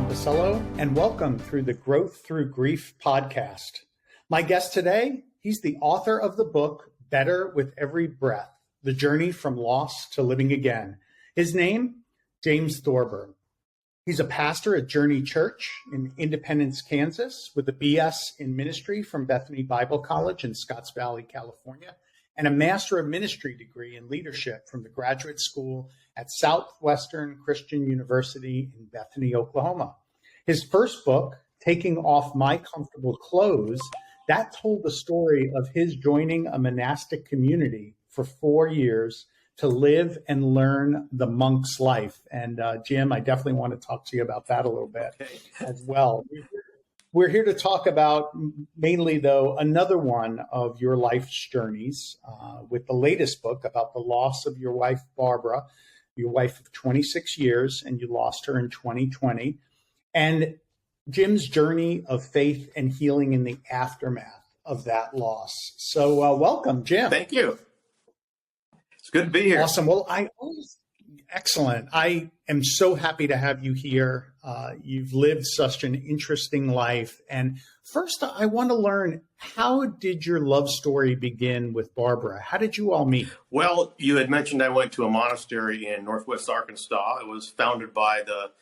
Pacello, and welcome through the Growth Through Grief podcast. My guest today, he's the author of the book, Better with Every Breath, The Journey from Loss to Living Again. His name, James Thornber. He's a pastor at Journey Church in Independence, Kansas, with a BS in ministry from Bethany Bible College in Scotts Valley, California, and a Master of Ministry degree in leadership from the Graduate School at Southwestern Christian University in Bethany, Oklahoma. His first book, Taking Off My Comfortable Clothes, that told the story of his joining a monastic community for 4 years to live and learn the monk's life. And Jim, I definitely want to talk to you about that a little bit as well. We're here to talk about mainly, though, another one of your life's journeys with the latest book about the loss of your wife, Barbara, your wife of 26 years, and you lost her in 2020. And Jim's journey of faith and healing in the aftermath of that loss. So welcome, Jim. Thank you. It's good to be here. Awesome. Well, excellent. I am so happy to have you here. You've lived such an interesting life. And first, I want to learn, how did your love story begin with Barbara? How did you all meet? Well, you had mentioned I went to a monastery in Northwest Arkansas. It was founded by the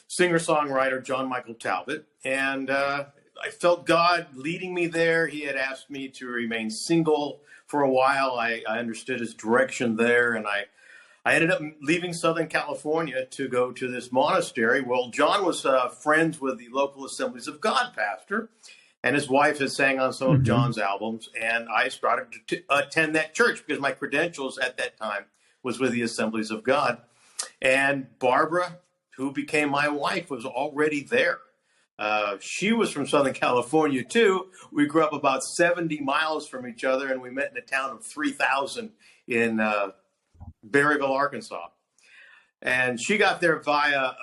singer-songwriter John Michael Talbot. And I felt God leading me there. He had asked me to remain single for a while. I understood his direction there, and I ended up leaving Southern California to go to this monastery. Well, John was friends with the local Assemblies of God pastor, and his wife had sang on some of John's albums, and I started to attend that church because my credentials at that time was with the Assemblies of God. And Barbara, who became my wife, was already there. She was from Southern California, too. We grew up about 70 miles from each other, and we met in a town of 3,000 in Berryville, Arkansas. And she got there via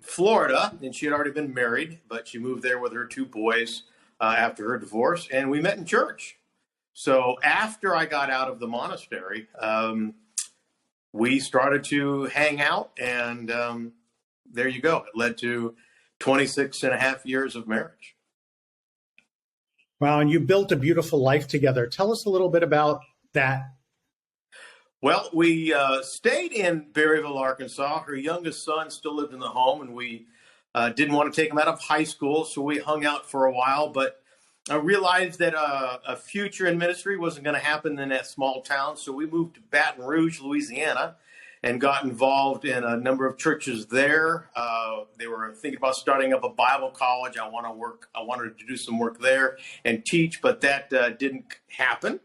Florida, and she had already been married, but she moved there with her 2 boys after her divorce, and we met in church. So after I got out of the monastery, we started to hang out, and there you go. It led to 26 and a half years of marriage. Wow, and you built a beautiful life together. Tell us a little bit about that. Well, we stayed in Berryville, Arkansas. Her youngest son still lived in the home, and we didn't want to take him out of high school, so we hung out for a while. But I realized that a future in ministry wasn't going to happen in that small town, so we moved to Baton Rouge, Louisiana, and got involved in a number of churches there. They were thinking about starting up a Bible college. I wanted to do some work there and teach, but that didn't happen.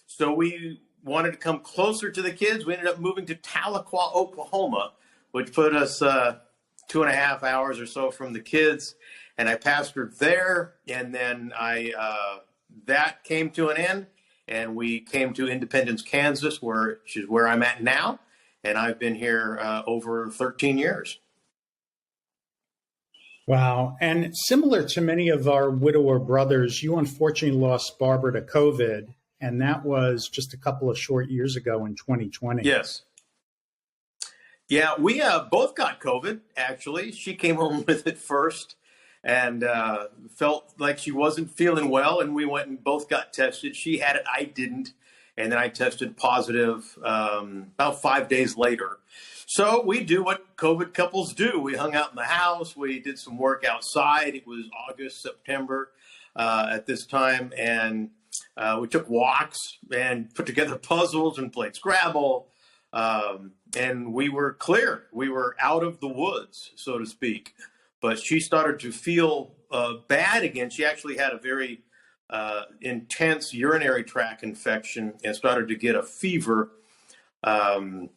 So we wanted to come closer to the kids. We ended up moving to Tahlequah, Oklahoma, which put us 2.5 hours or so from the kids. And I pastored there, and then that came to an end, and we came to Independence, Kansas, which is where I'm at now. And I've been here over 13 years. Wow. And similar to many of our widower brothers, you unfortunately lost Barbara to COVID, and that was just a couple of short years ago in 2020. Yes. Yeah, we both got COVID, actually. She came home with it first and felt like she wasn't feeling well, and we went and both got tested. She had it, I didn't. And then I tested positive about 5 days later. So we do what COVID couples do. We hung out in the house. We did some work outside. It was August, September at this time. And we took walks and put together puzzles and played Scrabble. And we were clear. We were out of the woods, so to speak. But she started to feel bad again. She actually had a very intense urinary tract infection and started to get a fever. And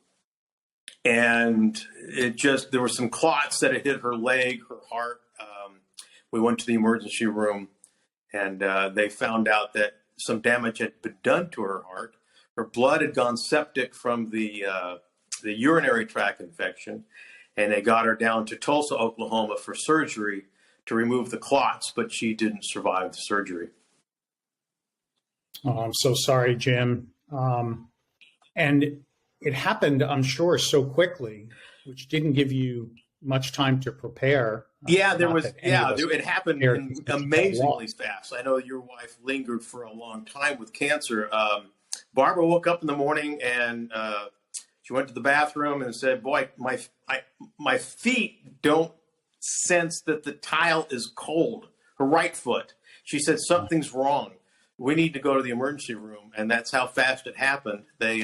there were some clots that had hit her leg, her heart. We went to the emergency room, and they found out that some damage had been done to her heart. Her blood had gone septic from the urinary tract infection, and they got her down to Tulsa, Oklahoma for surgery to remove the clots, but she didn't survive the surgery. Oh, I'm so sorry, Jim. And it happened, I'm sure, so quickly, which didn't give you much time to prepare. Yeah, there Not was. that any of Yeah, us it happened care to see that amazingly loss. fast. I know your wife lingered for a long time with cancer. Barbara woke up in the morning and she went to the bathroom and said, "Boy, my feet don't sense that the tile is cold. Her right foot." She said, "Something's wrong. We need to go to the emergency room." And that's how fast it happened. They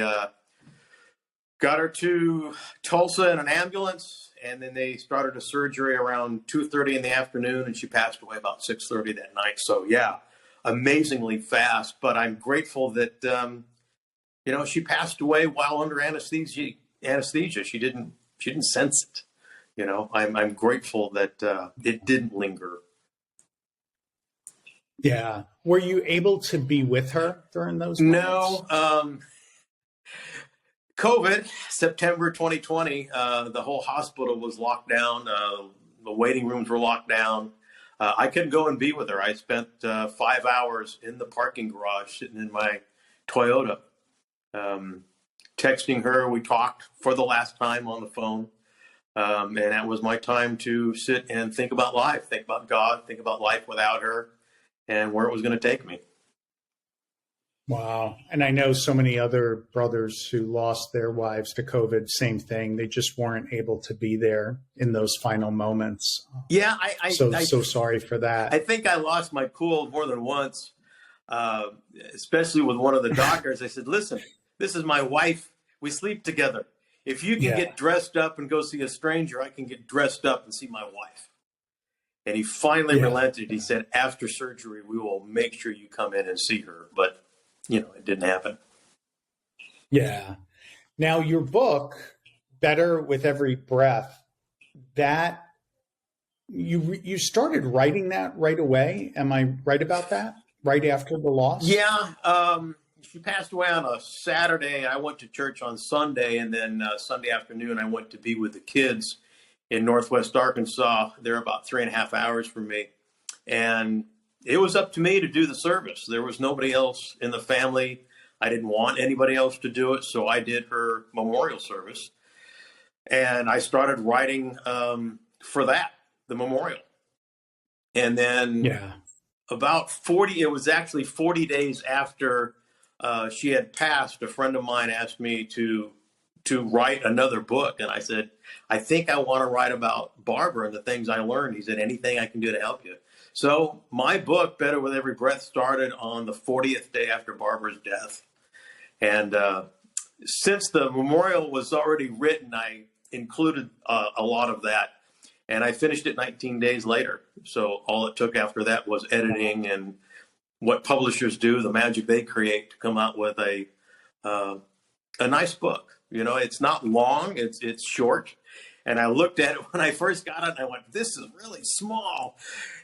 got her to Tulsa in an ambulance, and then they started a surgery around 2:30 in the afternoon, and she passed away about 6:30 that night. So yeah, amazingly fast. But I'm grateful that she passed away while under anesthesia. She didn't sense it. I'm grateful that it didn't linger. Yeah. Were you able to be with her during those moments? No. COVID, September 2020, the whole hospital was locked down. The waiting rooms were locked down. I couldn't go and be with her. I spent 5 hours in the parking garage sitting in my Toyota, texting her. We talked for the last time on the phone. And that was my time to sit and think about life, think about God, think about life without her and where it was going to take me. Wow. And I know so many other brothers who lost their wives to COVID, same thing. They just weren't able to be there in those final moments. Yeah, so sorry for that. I think I lost my cool more than once, especially with one of the doctors. I said, "Listen, this is my wife. We sleep together. If you can get dressed up and go see a stranger, I can get dressed up and see my wife." And he finally relented. He said, "After surgery, we will make sure you come in and see her." But it didn't happen. Yeah. Now, your book, Better with Every Breath, that you started writing that right away. Am I right about that? Right after the loss? Yeah. She passed away on a Saturday. I went to church on Sunday, and then Sunday afternoon, I went to be with the kids in Northwest Arkansas. They're about 3.5 hours from me. And it was up to me to do the service. There was nobody else in the family. I didn't want anybody else to do it, so I did her memorial service. And I started writing for that, the memorial. And then it was actually 40 days after she had passed, a friend of mine asked me to write another book. And I said, "I think I want to write about Barbara and the things I learned." He said, "Anything I can do to help you." So my book, Better with Every Breath, started on the 40th day after Barbara's death. And since the memorial was already written, I included a lot of that. And I finished it 19 days later. So all it took after that was editing and what publishers do, the magic they create to come out with a nice book. It's not long, it's short. And I looked at it when I first got it and I went, "This is really small."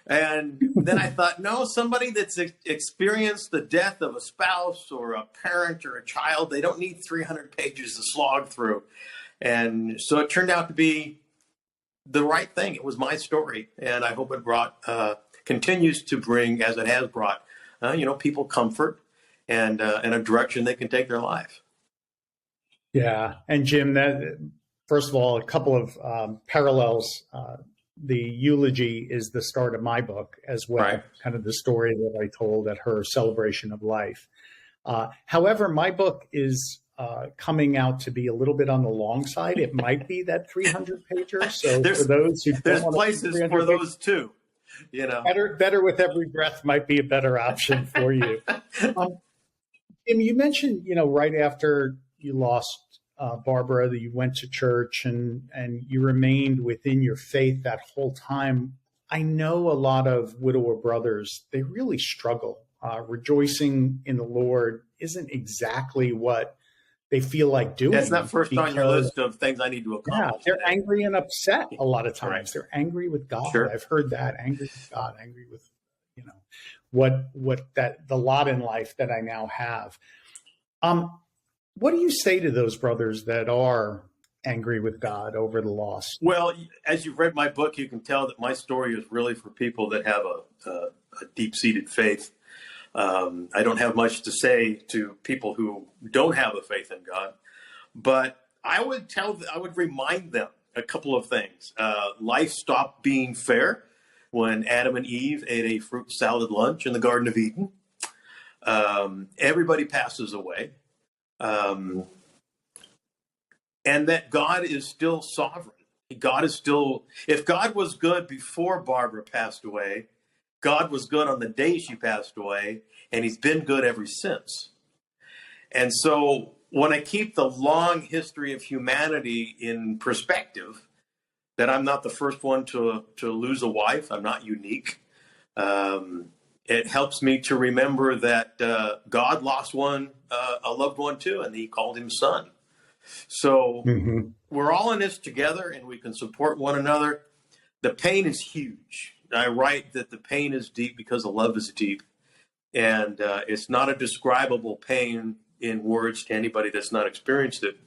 And then I thought, no, somebody that's experienced the death of a spouse or a parent or a child, they don't need 300 pages to slog through. And so it turned out to be the right thing. It was my story. And I hope it continues to bring, as it has brought, people comfort and a direction they can take their life. Yeah. And Jim, first of all, a couple of parallels. The eulogy is the start of my book as well, right. Kind of the story that I told at her celebration of life. However, my book is coming out to be a little bit on the long side. It might be that 300 pager. So for those who there's places for those too. Better with Every Breath might be a better option for you. Jim, you mentioned, right after you lost Barbara, that you went to church and you remained within your faith that whole time. I know a lot of widower brothers, they really struggle. Rejoicing in the Lord isn't exactly what they feel like doing. That's not first on your list of things I need to accomplish. Yeah, they're angry and upset a lot of times. Right. They're angry with God. Sure. I've heard that. Angry with God, angry with, what the lot in life that I now have. What do you say to those brothers that are angry with God over the loss? Well, as you've read my book, you can tell that my story is really for people that have a deep-seated faith. I don't have much to say to people who don't have a faith in God, but I would remind them a couple of things. Life stopped being fair when Adam and Eve ate a fruit salad lunch in the Garden of Eden. Everybody passes away. And that God is still sovereign. God is still, if God was good before Barbara passed away, God was good on the day she passed away, and he's been good ever since. And so when I keep the long history of humanity in perspective, that I'm not the first one to lose a wife, I'm not unique. It helps me to remember that God lost a loved one too, and he called him son. So we're all in this together, and we can support one another. The pain is huge. I write that the pain is deep because the love is deep, and it's not a describable pain in words to anybody that's not experienced it.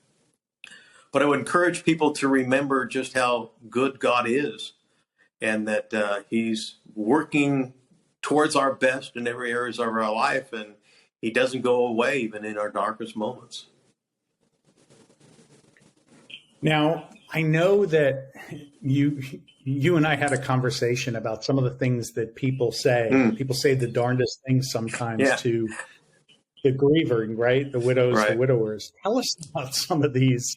But I would encourage people to remember just how good God is, and that he's working towards our best in every areas of our life, and he doesn't go away even in our darkest moments. Now, I know that you and I had a conversation about some of the things that people say. People say the darndest things sometimes to the grieving, right? The widows, the widowers. Tell us about some of these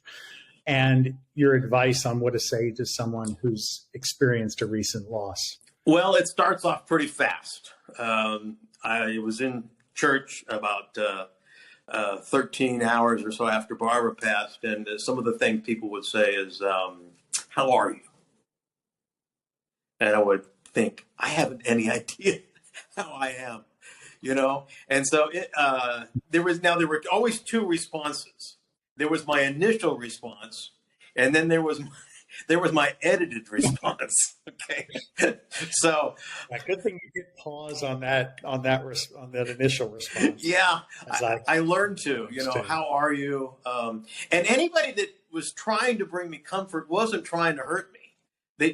and your advice on what to say to someone who's experienced a recent loss. Well, it starts off pretty fast. I was in church about 13 hours or so after Barbara passed, and some of the things people would say is, how are you? And I would think, I haven't any idea how I am, you know? And so there were always two responses. There was my initial response, and then there was my edited response. Okay, so good thing you hit pause on that initial response. Yeah, I learned to, how are you? And anybody that was trying to bring me comfort wasn't trying to hurt me.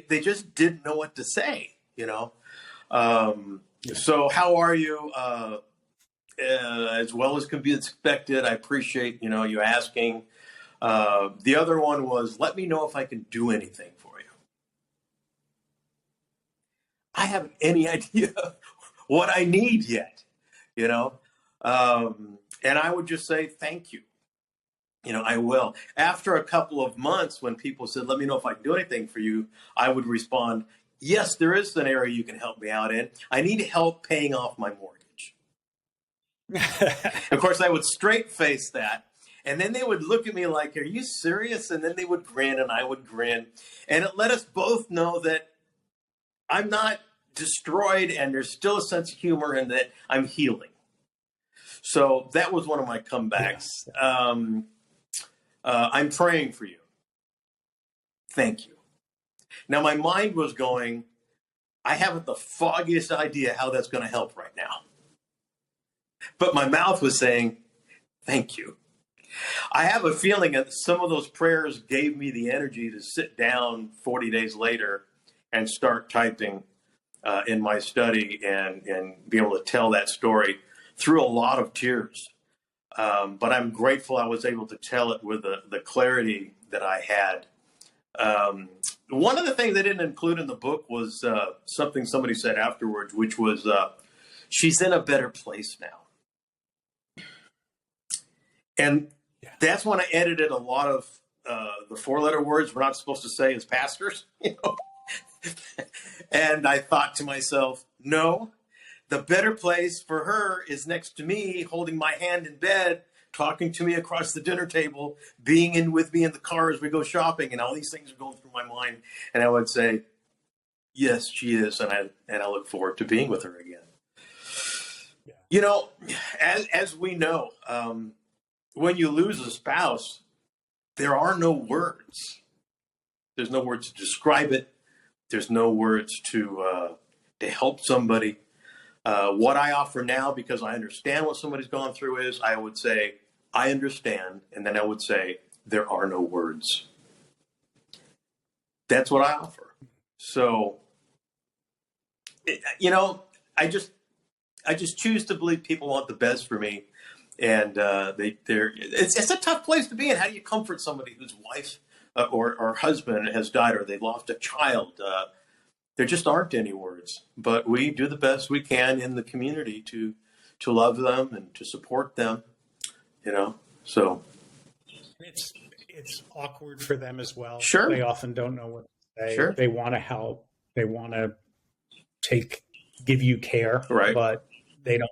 They just didn't know what to say, So how are you? As well as can be expected. I appreciate, you asking. The other one was, let me know if I can do anything for you. I haven't any idea what I need yet, and I would just say, thank you. I will. After a couple of months, when people said, let me know if I can do anything for you, I would respond, yes, there is an area you can help me out in. I need help paying off my mortgage. Of course, I would straight face that. And then they would look at me like, are you serious? And then they would grin and I would grin. And it let us both know that I'm not destroyed and there's still a sense of humor and that I'm healing. So that was one of my comebacks. I'm praying for you. Thank you. Now, my mind was going, I haven't the foggiest idea how that's going to help right now. But my mouth was saying, thank you. I have a feeling that some of those prayers gave me the energy to sit down 40 days later and start typing in my study and be able to tell that story through a lot of tears. But I'm grateful I was able to tell it with the clarity that I had. One of the things they didn't include in the book was something somebody said afterwards, which was, she's in a better place now. And that's when I edited a lot of the four-letter words we're not supposed to say as pastors, And I thought to myself, no, the better place for her is next to me, holding my hand in bed, talking to me across the dinner table, being in with me in the car as we go shopping, and all these things are going through my mind. And I would say, yes, she is, and I look forward to being with her again. As we know, when you lose a spouse, there are no words. There's no words to describe it. There's no words to help somebody. What I offer now, because I understand what somebody's gone through, is I would say, I understand. And then I would say, there are no words. That's what I offer. So, I just choose to believe people want the best for me. And it's a tough place to be in. How do you comfort somebody whose wife or husband has died, or they've lost a child. There just aren't any words, but we do the best we can in the community to love them and to support them, so. It's awkward for them as well. Sure. They often don't know what to say. Sure. They want to help. They want to give you care, right. But they don't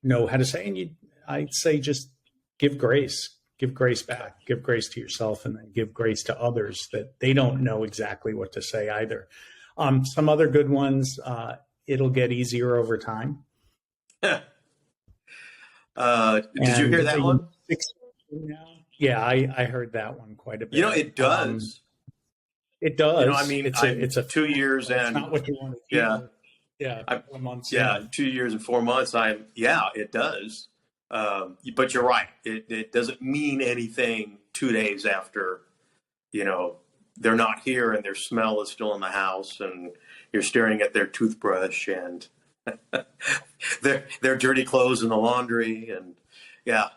know how to say. And I'd say just give grace back, give grace to yourself, and then give grace to others that they don't know exactly what to say either. Some other good ones, it'll get easier over time. Did you hear that one? Yeah, I heard that one quite a bit. It does. It does. It's 2 years and it's not what you want to hear. Yeah. 4 months. Yeah. 2 years and 4 months. It does. But you're right. It doesn't mean anything 2 days after, they're not here and their smell is still in the house and you're staring at their toothbrush and their dirty clothes in the laundry. And yeah.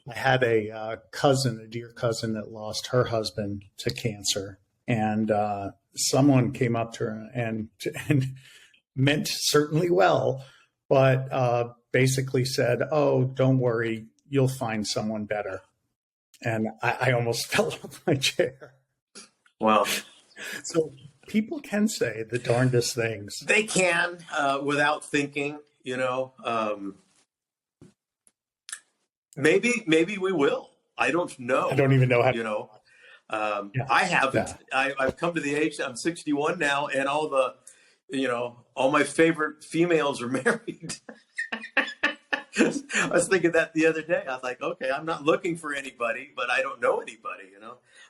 I had a dear cousin that lost her husband to cancer, and someone came up to her and meant certainly well, but basically said, "Oh, don't worry, you'll find someone better." And I almost fell off my chair. Wow. So people can say the darndest things. They can without thinking, Maybe we will. I don't know. I don't even know how. I haven't. Yeah. I've come to the age. I'm 61 now, and all my favorite females are married. I was thinking that the other day. I was like, okay, I'm not looking for anybody, but I don't know anybody.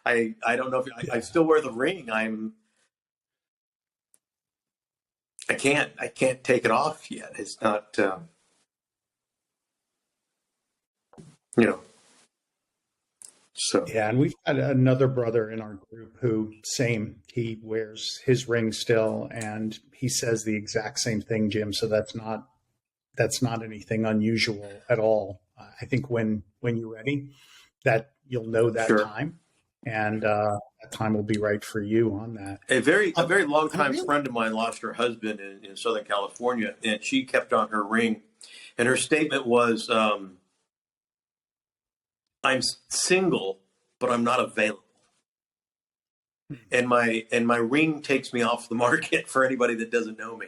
I don't know if I still wear the ring. I can't take it off yet. It's not. So yeah, and we've had another brother in our group who he wears his ring still, and he says the exact same thing, Jim. So that's not anything unusual at all. I think when you're ready, that you'll know that sure. time, and that time will be right for you on that. A very long time friend of mine lost her husband in Southern California, and she kept on her ring, and her statement was, I'm single, but I'm not available. And my ring takes me off the market for anybody that doesn't know me.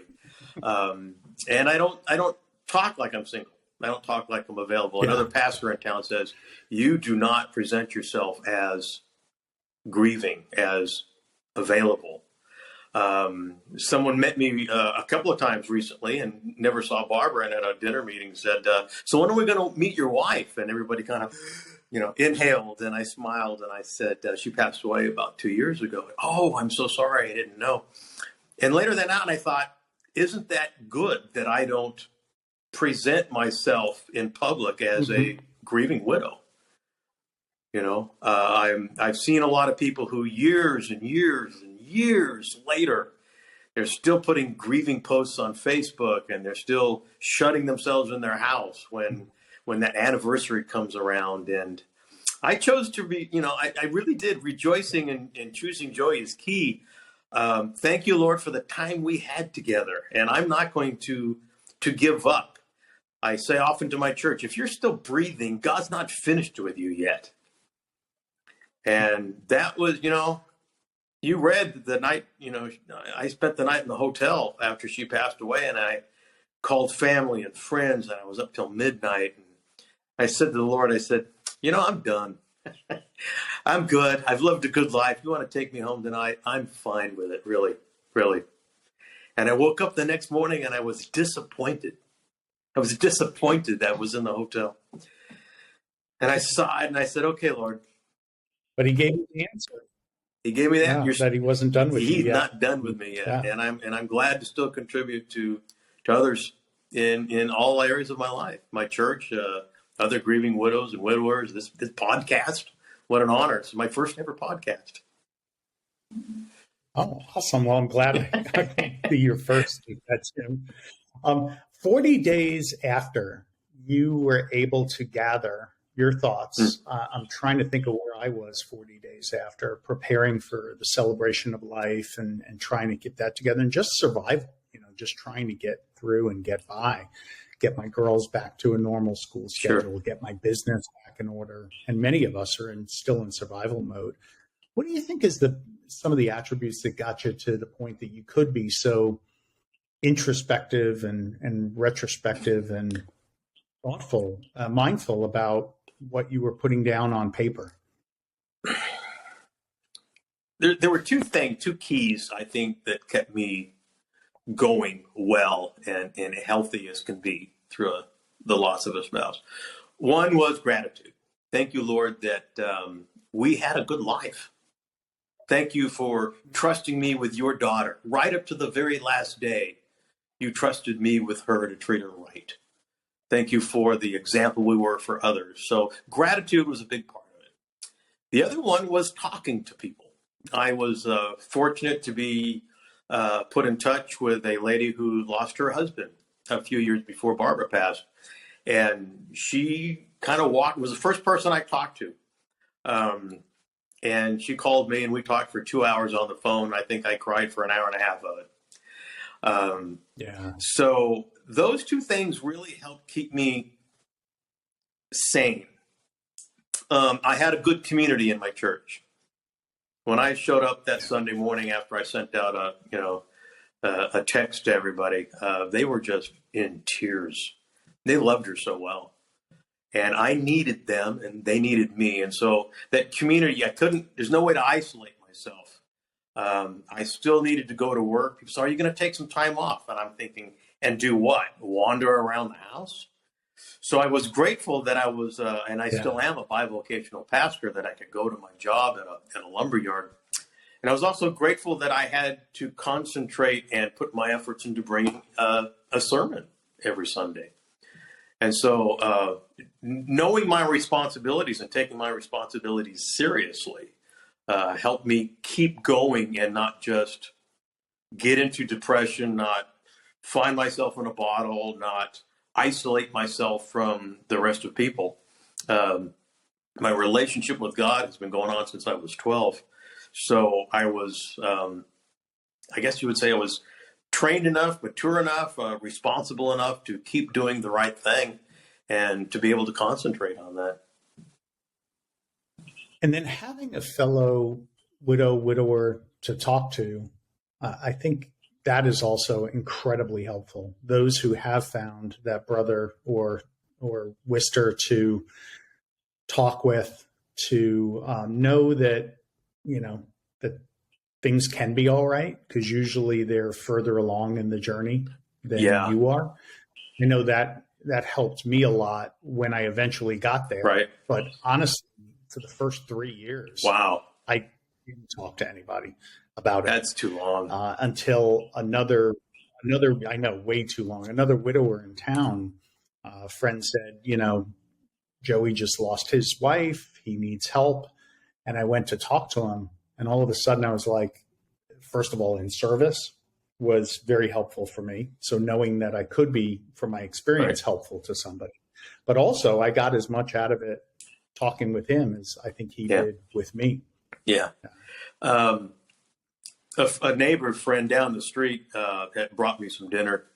And I don't talk like I'm single. I don't talk like I'm available. Yeah. Another pastor in town says, you do not present yourself as grieving, as available. Someone met me a couple of times recently and never saw Barbara, and at a dinner meeting said, so when are we going to meet your wife? And everybody kind of inhaled, and I smiled, and I said, she passed away about 2 years ago. Oh, I'm so sorry. I didn't know. And later that night, I thought, isn't that good that I don't present myself in public as a grieving widow? I've seen a lot of people who years and years and years later, they're still putting grieving posts on Facebook, and they're still shutting themselves in their house when that anniversary comes around. And I chose to be, I really did. Rejoicing and choosing joy is key. Thank you, Lord, for the time we had together. And I'm not going to give up. I say often to my church, if you're still breathing, God's not finished with you yet. And that was, you read the night, I spent the night in the hotel after she passed away, and I called family and friends, and I was up till midnight. And I said to the Lord, I said, I'm done. I'm good. I've lived a good life. You want to take me home tonight? I'm fine with it. Really, really. And I woke up the next morning and I was disappointed. I was disappointed that I was in the hotel. And I sighed and I said, okay, Lord. But he gave me the answer. He gave me that. That he wasn't done with you yet. He's not done with me yet. Yeah. And I'm glad to still contribute to others in all areas of my life. My church, other grieving widows and widowers, this podcast. What an honor. It's my first ever podcast. Oh, awesome. Well, I'm glad I can be your first. That's him. 40 days after you were able to gather your thoughts. I'm trying to think of where I was 40 days after, preparing for the celebration of life and trying to get that together, and just survival, just trying to get through and get by, get my girls back to a normal school schedule, Sure. get my business back in order. And many of us are still in survival mode. What do you think is some of the attributes that got you to the point that you could be so introspective and retrospective and thoughtful, mindful about what you were putting down on paper? There were two keys, I think, that kept me going well and healthy as can be through the loss of a spouse. One was gratitude. Thank you, Lord, that we had a good life. Thank you for trusting me with your daughter. Right up to the very last day, you trusted me with her to treat her right. Thank you for the example we were for others. So gratitude was a big part of it. The other one was talking to people. I was fortunate to be put in touch with a lady who lost her husband a few years before Barbara passed. And she kind of was the first person I talked to. And she called me and we talked for 2 hours on the phone. I think I cried for an hour and a half of it. So those two things really helped keep me sane. I had a good community in my church. When I showed up that Sunday morning after I sent out a text to everybody, they were just in tears. They loved her so well. And I needed them and they needed me. And so that community, there's no way to isolate myself. I still needed to go to work. So are you going to take some time off? And I'm thinking, and do what? Wander around the house? So I was grateful that I was, and I still am, a bivocational pastor, that I could go to my job at a lumber yard. And I was also grateful that I had to concentrate and put my efforts into bringing a sermon every Sunday. And so knowing my responsibilities and taking my responsibilities seriously helped me keep going and not just get into depression, not find myself in a bottle, not isolate myself from the rest of people. My relationship with God has been going on since I was 12. So I was, I guess you would say I was trained enough, mature enough, responsible enough to keep doing the right thing and to be able to concentrate on that. And then having a fellow widower to talk to, I think that is also incredibly helpful. Those who have found that brother or Wister to talk with, to know that, that things can be all right, because usually they're further along in the journey than you are. I know that helped me a lot when I eventually got there. Right. But honestly, for the first 3 years, I didn't talk to anybody about it. That's too long. Until another, I know, way too long. Another widower in town, a friend said, Joey just lost his wife. He needs help. And I went to talk to him. And all of a sudden I was like, first of all, in service was very helpful for me. So knowing that I could be, from my experience, helpful to somebody. But also I got as much out of it talking with him as I think he did with me. Yeah. A neighbor friend down the street had brought me some dinner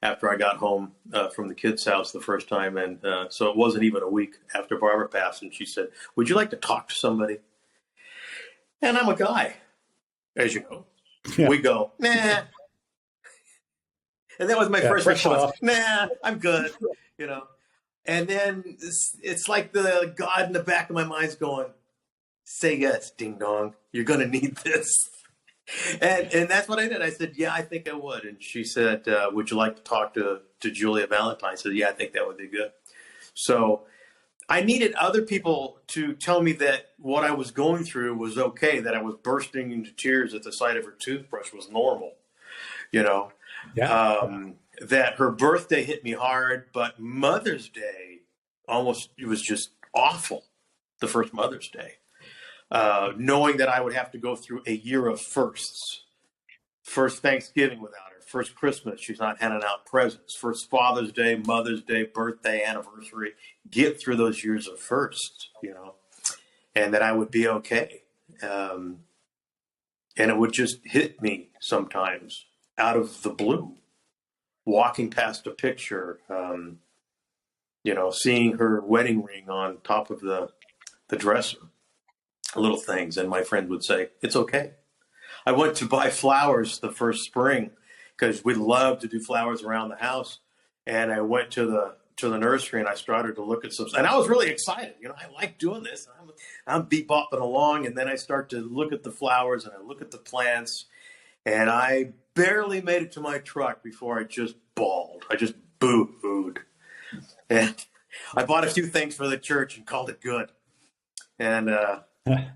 after I got home from the kids' house the first time. And so it wasn't even a week after Barbara passed. And she said, would you like to talk to somebody? And I'm a guy, as you know. Yeah. We go, nah. And that was my first response. Nah, I'm good, And then it's like the God in the back of my mind's going, say yes, ding dong. You're going to need this. And that's what I did. I said, yeah, I think I would. And she said, would you like to talk to Julia Valentine? I said, yeah, I think that would be good. So I needed other people to tell me that what I was going through was okay, that I was bursting into tears at the sight of her toothbrush was normal, that her birthday hit me hard, but Mother's Day it was just awful, the first Mother's Day. Knowing that I would have to go through a year of firsts. First Thanksgiving without her, first Christmas, she's not handing out presents. First Father's Day, Mother's Day, birthday, anniversary. Get through those years of first, and that I would be okay. And it would just hit me sometimes out of the blue, walking past a picture, seeing her wedding ring on top of the dresser, little things. And my friend would say, it's okay. I went to buy flowers the first spring because we love to do flowers around the house. And I went to the nursery and I started to look at some, and I was really excited. I like doing this. I'm bebopping along. And then I start to look at the flowers and I look at the plants, and I barely made it to my truck before I just bawled. I just boo-hooed. And I bought a few things for the church and called it good. And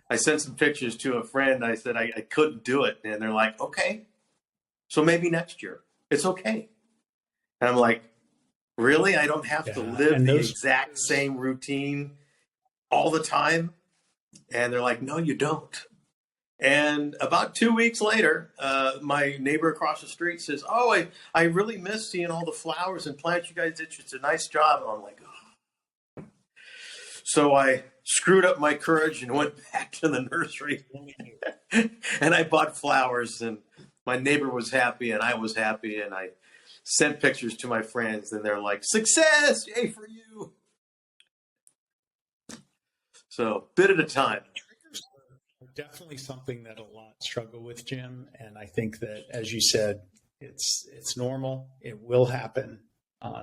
I sent some pictures to a friend. I said I couldn't do it. And they're like, okay, so maybe next year. It's okay. And I'm like, really? I don't have to live the exact same routine all the time? And they're like, no, you don't. And about 2 weeks later, my neighbor across the street says, oh, I really miss seeing all the flowers and plants you guys did. It's a nice job. And I'm like, oh. So I screwed up my courage and went back to the nursery. And I bought flowers, and my neighbor was happy and I was happy. And I sent pictures to my friends, and they're like, success, yay for you. So bit at a time. Definitely something that a lot struggle with, Jim. And I think that, as you said, it's normal. It will happen.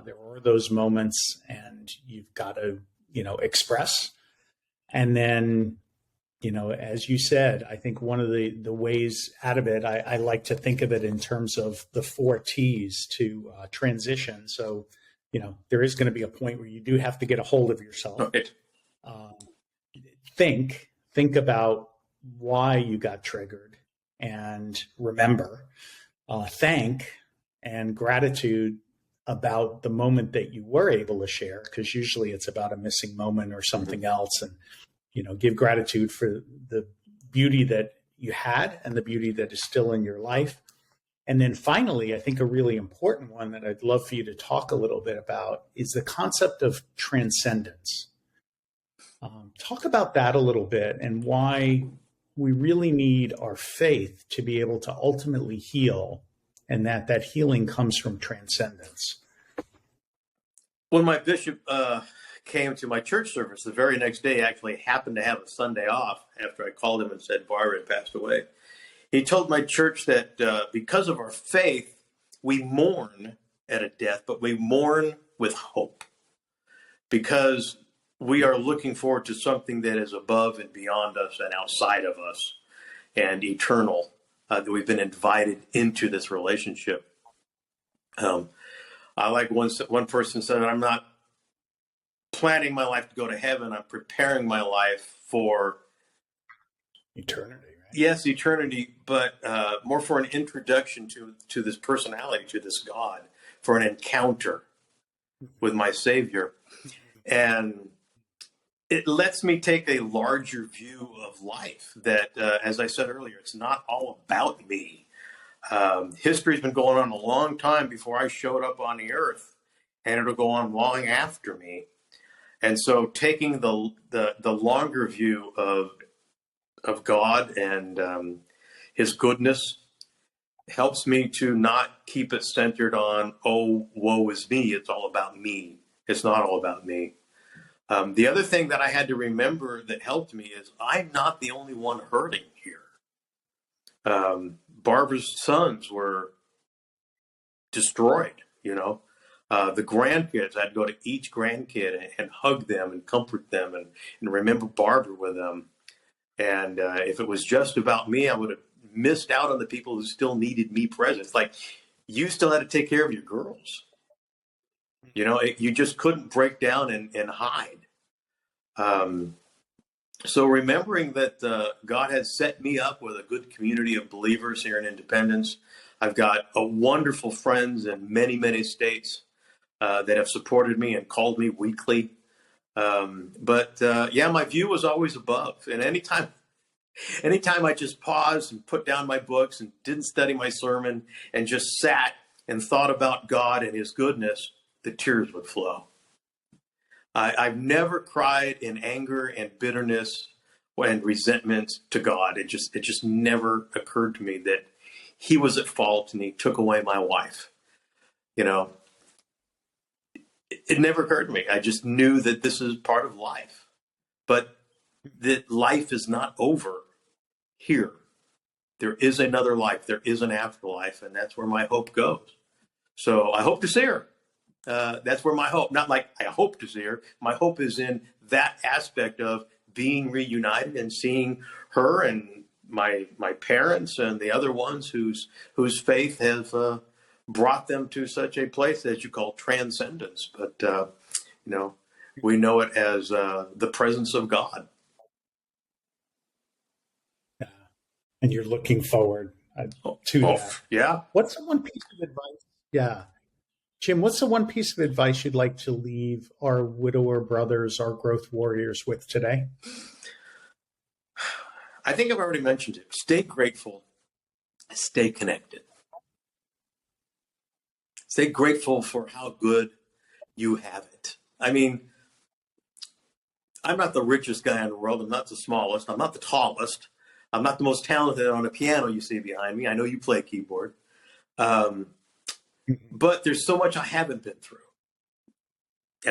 There are those moments, and you've got to, express. And then, as you said, I think one of the ways out of it, I like to think of it in terms of the 4 T's to transition. So, there is going to be a point where you do have to get a hold of yourself. Right. Think about why you got triggered, and remember, thank and gratitude about the moment that you were able to share, because usually it's about a missing moment or something else. And, give gratitude for the beauty that you had and the beauty that is still in your life. And then finally, I think a really important one that I'd love for you to talk a little bit about is the concept of transcendence. Talk about that a little bit, and why we really need our faith to be able to ultimately heal, and that healing comes from transcendence. When my bishop came to my church service, the very next day, actually happened to have a Sunday off after I called him and said Barbara had passed away. He told my church that because of our faith, we mourn at a death, but we mourn with hope, because we are looking forward to something that is above and beyond us and outside of us and eternal, that we've been invited into this relationship. I like one person said, I'm not planning my life to go to heaven. I'm preparing my life for eternity. Right? Yes, eternity, but more for an introduction to this personality, to this God, for an encounter with my Savior. And it lets me take a larger view of life that, as I said earlier, it's not all about me. History's been going on a long time before I showed up on the earth, and it'll go on long after me. And so taking the longer view of God and his goodness helps me to not keep it centered on, oh, woe is me. It's all about me. It's not all about me. The other thing that I had to remember that helped me is I'm not the only one hurting here. Barbara's sons were destroyed, The grandkids, I'd go to each grandkid and hug them and comfort them and remember Barbara with them. And if it was just about me, I would have missed out on the people who still needed me present. It's like you still had to take care of your girls. You just couldn't break down and hide. So remembering that God has set me up with a good community of believers here in Independence. I've got wonderful friends in many, many states that have supported me and called me weekly. But my view was always above. And anytime I just paused and put down my books and didn't study my sermon and just sat and thought about God and his goodness, the tears would flow. I've never cried in anger and bitterness and resentment to God. It just never occurred to me that he was at fault and he took away my wife. You know, it never occurred to me. I just knew that this is part of life, but that life is not over here. There is another life. There is an afterlife, and that's where my hope goes. So I hope to see her. That's where my hope, not like I hope to see her. My hope is in that aspect of being reunited and seeing her and my parents and the other ones whose faith has brought them to such a place that you call transcendence. But, we know it as the presence of God. Yeah. And you're looking forward to that. Yeah. What's the one piece of advice? Yeah. Jim, what's the one piece of advice you'd like to leave our widower brothers, our growth warriors with today? I think I've already mentioned it. Stay grateful. Stay connected. Stay grateful for how good you have it. I mean, I'm not the richest guy in the world. I'm not the smallest. I'm not the tallest. I'm not the most talented on a piano you see behind me. I know you play keyboard. But there's so much I haven't been through.